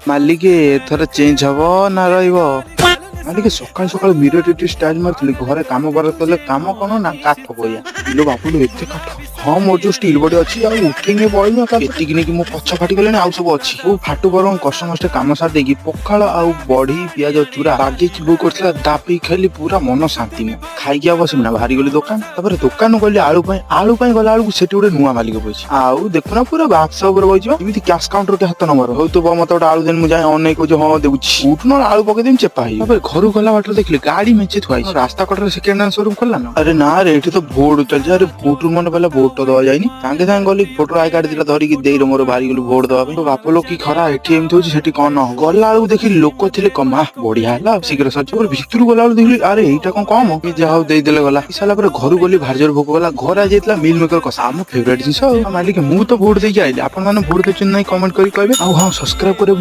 मालिक एथर चेंज हबो ना रहिबो मालिक सकाल सकाल मिरर स्टाइल मारथली घरे काम करतले काम कोन ना काठ बोया लो बापुलो एते काठ हां मोर जो स्टील बॉडी अछि आ उठिने पळिनो का एतिक ने कि मो पछ फाटी गले ना आउ सब अछि ओ फाटू बरम कष्टमस्ट काम सार देगी पखाळ आ बढी पियाज चूरा बागे चिबो करथला दापी खाली पूरा मन शांति में खाइ गया बस ना भारी गली दुकान तपर दुकान गली आलू पई गला आलू सेठी उडे नुवा मालिक बइछि आउ देखुना पूरा बाक्स ऊपर बइछि इमिति कैश काउंटर के हाथ नंबर हो तो मत गोटे आलू देन मु जाय अनै को जो हां देउछि उठनो आलू पके देम चेपाई तपर घरु गला बाटर देखले गाड़ी मेचे थुआइ रास्ता कटर सेकंड हैंड शोरूम खोलला ना अरे ना रे एठी तो भोट चल जा रे भोट मन पहले भोट तो दवा जाइनी सांगे सांगे गली फोटो आई कार्ड दिला धरी कि देई मोर भारी गली भोट दवा तो बाप लोग की खरा एठी एम होछि सेठी कोन न गला आलू देखि लोक थिले कमा बढ़िया हला शीघ्र सच और भितरु गला आलू देखली अरे एटा कोन कम कि जाओ देई देले गला इसाला पर घरु गली भारजर भोक गला घर आ जेतला मिल मेकर कसा हम फेवरेट जिंस मालिक मु तो भोट देई आइले आपन माने भोट देछन नै कमेंट करी कहबे आ हां सब्सक्राइब करे